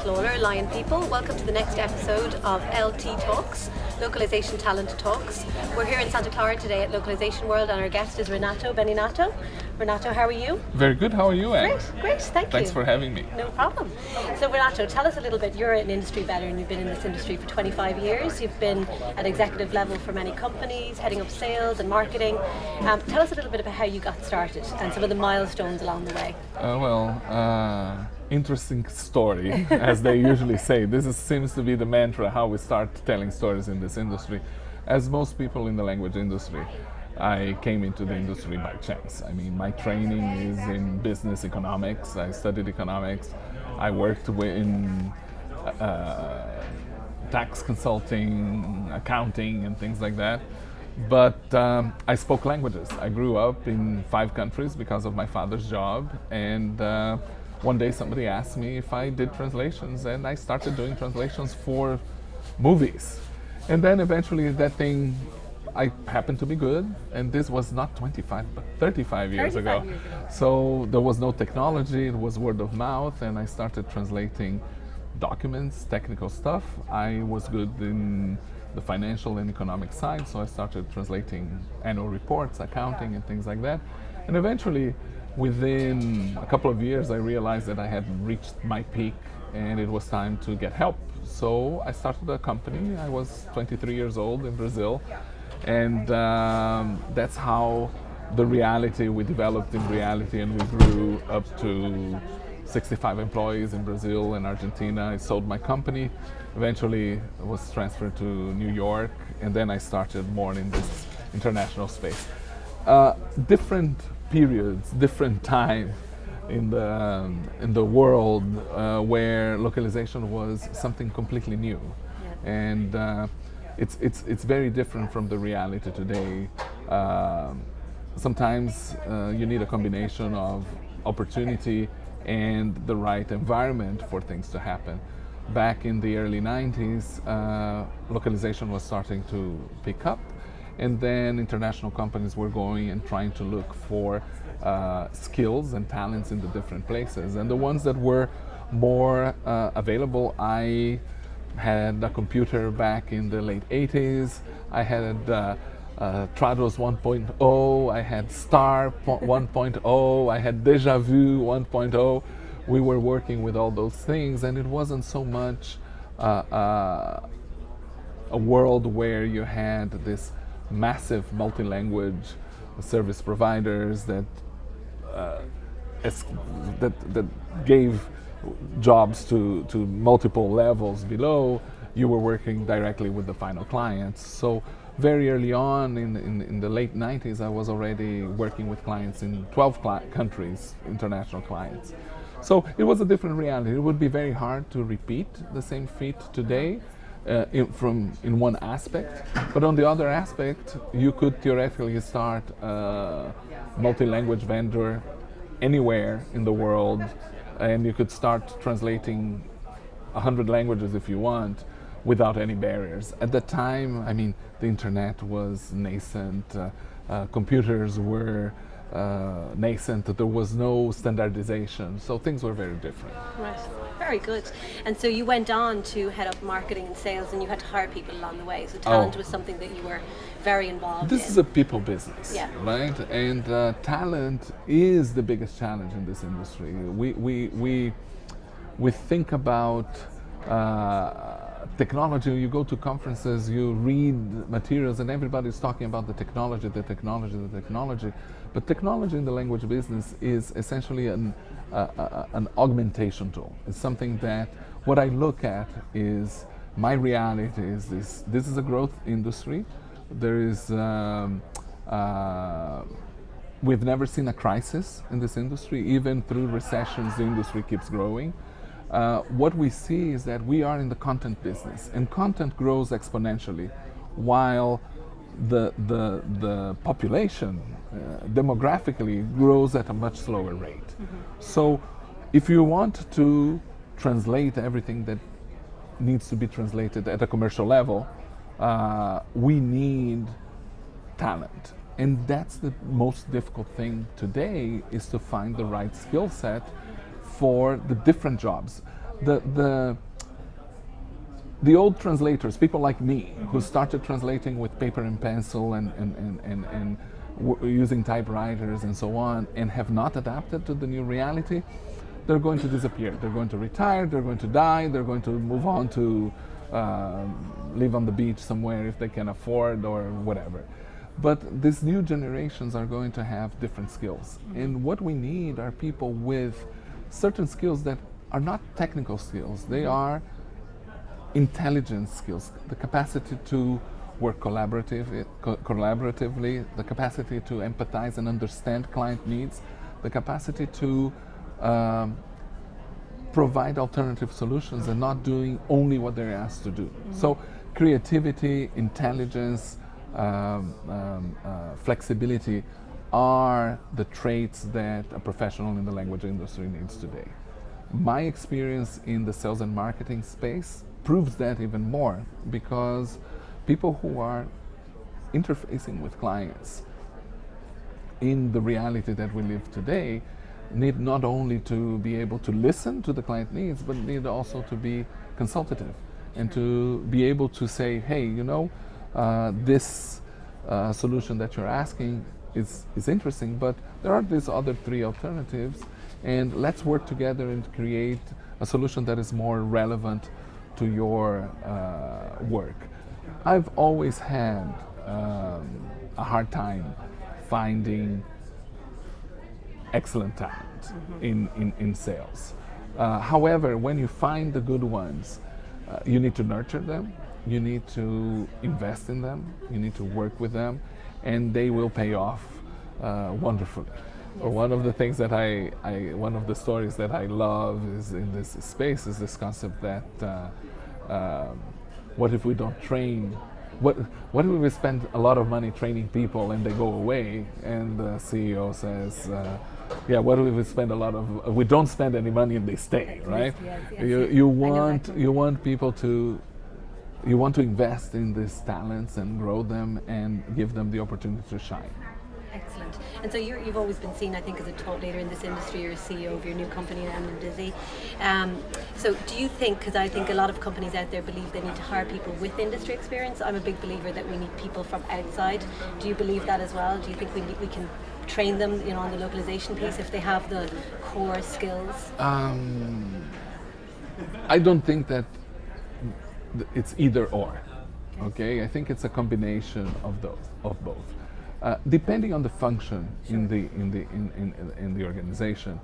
Lawler, Lion People. Welcome to the next episode of LT Talks, Localization Talent Talks. We're here in Santa Clara today at Localization World and our guest is Renato Beninato. Renato, how are you? Very good, how are you, Anne? Great, thank you. Thanks for having me. No problem. So Renato, tell us a little bit, you're an industry veteran, you've been in this industry for 25 years, you've been at executive level for many companies, heading up sales and marketing. Tell us a little bit about how you got started and some of the milestones along the way. Interesting story, as they usually say. Seems to be the mantra, how we start telling stories in this industry. As most people in the language industry, I came into the industry by chance. I mean, my training is in business economics. I studied economics. I worked in tax consulting, accounting, and things like that. But I spoke languages. I grew up in 5 countries because of my father's job. And one day somebody asked me if I did translations, and I started doing translations for movies. And then eventually I happened to be good, and this was not 25 but 35 years ago. So there was no technology, it was word of mouth, and I started translating documents, technical stuff. I was good in the financial and economic side, so I started translating annual reports, accounting, and things like that. And eventually, within a couple of years, I realized that I had reached my peak and it was time to get help. So I started a company. I was 23 years old in Brazil. And that's how we developed in reality, and we grew up to 65 employees in Brazil and Argentina. I sold my company, eventually was transferred to New York, and then I started more in this international space. Different periods, different time in the world where localization was something completely new. And it's very different from the reality today. Sometimes you need a combination of opportunity and the right environment for things to happen. Back in the early 90s, localization was starting to pick up, and then international companies were going and trying to look for skills and talents in the different places. And the ones that were more available, I had a computer back in the late 80s. I had Trados 1.0, I had Star 1.0, I had Deja Vu 1.0. We were working with all those things, and it wasn't so much a world where you had this massive multi-language service providers that gave jobs to multiple levels below. You were working directly with the final clients. So very early on in the late 90s, I was already working with clients in 12 countries, international clients. So it was a different reality. It would be very hard to repeat the same feat today in one aspect, but on the other aspect, you could theoretically start a multi-language vendor anywhere in the world, and you could start translating 100 languages if you want without any barriers. At the time, I mean, the internet was nascent, computers were nascent, there was no standardization, so things were very different. Right, very good. And so you went on to head up marketing and sales, and you had to hire people along the way, so talent was something that you were very involved in. This is a people business, right? And talent is the biggest challenge in this industry. We think about technology. You go to conferences, you read materials, and everybody's talking about the technology. But technology in the language business is essentially an augmentation tool. It's something that what I look at is my reality is this. This is a growth industry. There is we've never seen a crisis in this industry. Even through recessions, the industry keeps growing. What we see is that we are in the content business, and content grows exponentially, while the population demographically grows at a much slower rate. So if you want to translate everything that needs to be translated at a commercial level, we need talent. And that's the most difficult thing today, is to find the right skill set for the different jobs. The old translators, people like me, who started translating with paper and pencil and using typewriters and so on, and have not adapted to the new reality, they're going to disappear. They're going to retire, they're going to die, they're going to move on to live on the beach somewhere if they can afford or whatever. But these new generations are going to have different skills. And what we need are people with certain skills that are not technical skills. They are intelligence skills, the capacity to work collaboratively, the capacity to empathize and understand client needs, the capacity to provide alternative solutions and not doing only what they're asked to do. So creativity, intelligence, flexibility are the traits that a professional in the language industry needs today. My experience in the sales and marketing space proves that even more, because people who are interfacing with clients in the reality that we live today need not only to be able to listen to the client needs, but need also to be consultative and to be able to say, hey, you know, this solution that you're asking is interesting, but there are these other three alternatives, and let's work together and create a solution that is more relevant to your work. I've always had a hard time finding excellent talent in sales. However, when you find the good ones, you need to nurture them, you need to invest in them, you need to work with them, and they will pay off wonderfully. One of the things that one of the stories that I love is in this space is this concept that what if we don't train? What if we spend a lot of money training people and they go away? And the CEO says, yeah, what if we spend we don't spend any money and they stay, right? Yes. You want people to, you want to invest in these talents and grow them and give them the opportunity to shine. Excellent. And so you've always been seen, I think, as a thought leader in this industry. You're a CEO of your new company, M&Dizzy. So do you think, because I think a lot of companies out there believe they need to hire people with industry experience. I'm a big believer that we need people from outside. Do you believe that as well? Do you think we can train them, you know, on the localization piece if they have the core skills? I don't think that it's either or. Okay, I think it's a combination of both. Depending on the function in the organization,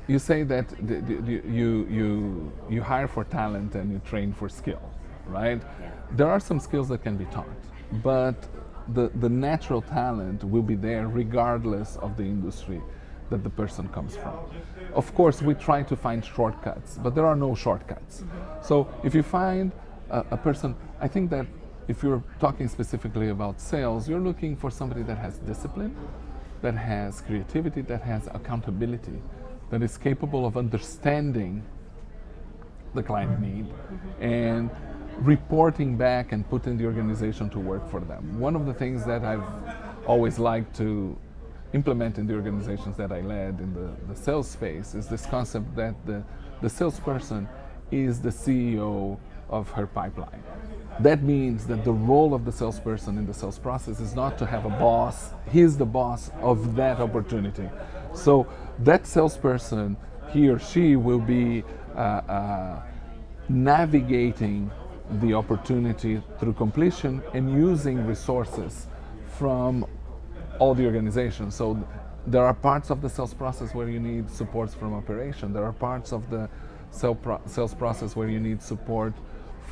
you say that you hire for talent and you train for skill, right? Yeah. There are some skills that can be taught, but the natural talent will be there regardless of the industry that the person comes from. Of course, we try to find shortcuts, but there are no shortcuts. So if you find a person, I think that if you're talking specifically about sales, you're looking for somebody that has discipline, that has creativity, that has accountability, that is capable of understanding the client need and reporting back and putting the organization to work for them. One of the things that I've always liked to implement in the organizations that I led in the sales space is this concept that the salesperson is the CEO of her pipeline. That means that the role of the salesperson in the sales process is not to have a boss. He's the boss of that opportunity. So that salesperson, he or she, will be navigating the opportunity through completion and using resources from all the organizations. So there are parts of the sales process where you need supports from operation. There are parts of the sales process where you need support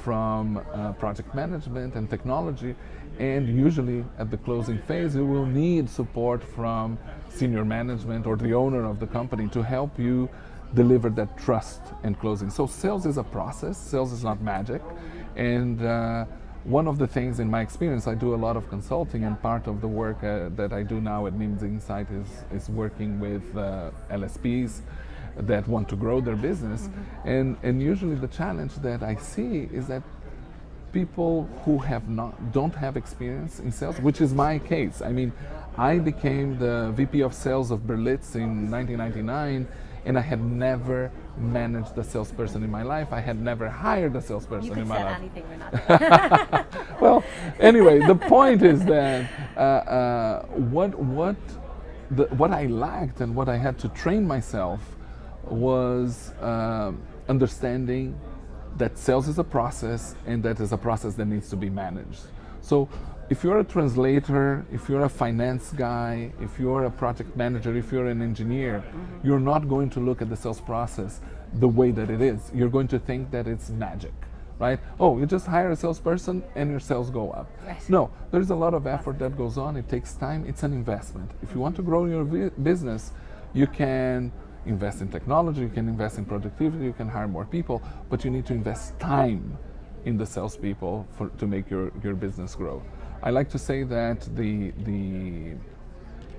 from project management and technology, and usually at the closing phase you will need support from senior management or the owner of the company to help you deliver that trust and closing. So sales is a process, sales is not magic, and one of the things in my experience, I do a lot of consulting, and part of the work that I do now at MIMS Insight is working with LSPs that want to grow their business, and usually the challenge that I see is that people who don't have experience in sales, which is my case. I mean, I became the VP of Sales of Berlitz in 1999, and I had never managed a salesperson in my life. I had never hired a salesperson You in could my sell life. anything, Renato. Well, anyway, the point is that what I lacked and what I had to train myself was understanding that sales is a process, and that is a process that needs to be managed. So if you're a translator, if you're a finance guy, if you're a project manager, if you're an engineer, you're not going to look at the sales process the way that it is. You're going to think that it's magic, right? Oh, you just hire a salesperson and your sales go up. Right. No, there's a lot of effort that goes on. It takes time. It's an investment. If you want to grow your business, you can invest in technology, you can invest in productivity, you can hire more people, but you need to invest time in the salespeople to make your business grow. I like to say that the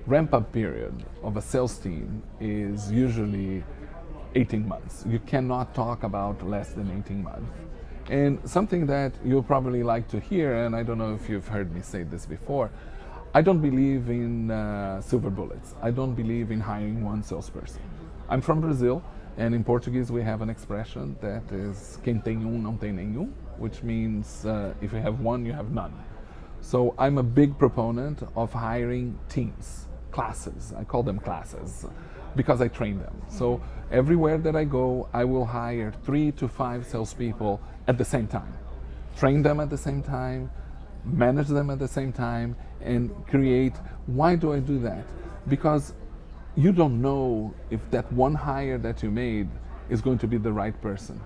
ramp-up period of a sales team is usually 18 months. You cannot talk about less than 18 months. And something that you'll probably like to hear, and I don't know if you've heard me say this before, I don't believe in silver bullets. I don't believe in hiring one salesperson. I'm from Brazil, and in Portuguese we have an expression that is quem tem não tem nenhum, which means if you have one, you have none. So I'm a big proponent of hiring teams, classes. I call them classes because I train them. So everywhere that I go, I will hire 3 to 5 salespeople at the same time, train them at the same time, manage them at the same time, and create. Why do I do that? Because you don't know if that one hire that you made is going to be the right person.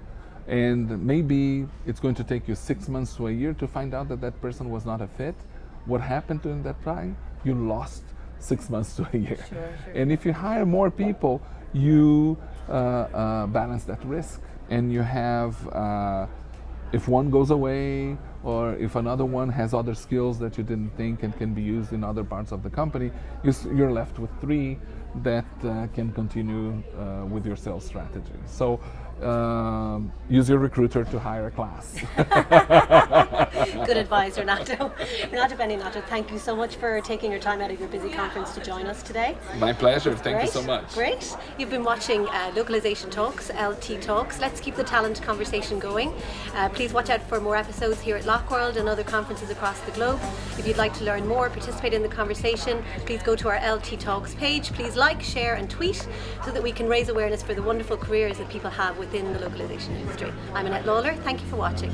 And maybe it's going to take you 6 months to a year to find out that that person was not a fit. What happened during that time? You lost 6 months to a year. Sure. And if you hire more people, you balance that risk. And you have, if one goes away, or if another one has other skills that you didn't think and can be used in other parts of the company, you're left with 3 that can continue with your sales strategy. So use your recruiter to hire a class. Good advice, Renato. Renato Beninato, thank you so much for taking your time out of your busy conference to join us today. My pleasure. Thank you so Great, much. Great. You've been watching Localization Talks, LT Talks. Let's keep the talent conversation going. Please watch out for more episodes here at Lockworld and other conferences across the globe. If you'd like to learn more, participate in the conversation, please go to our LT Talks page. Please like, share and tweet so that we can raise awareness for the wonderful careers that people have within the localization industry. I'm Annette Lawler. Thank you for watching.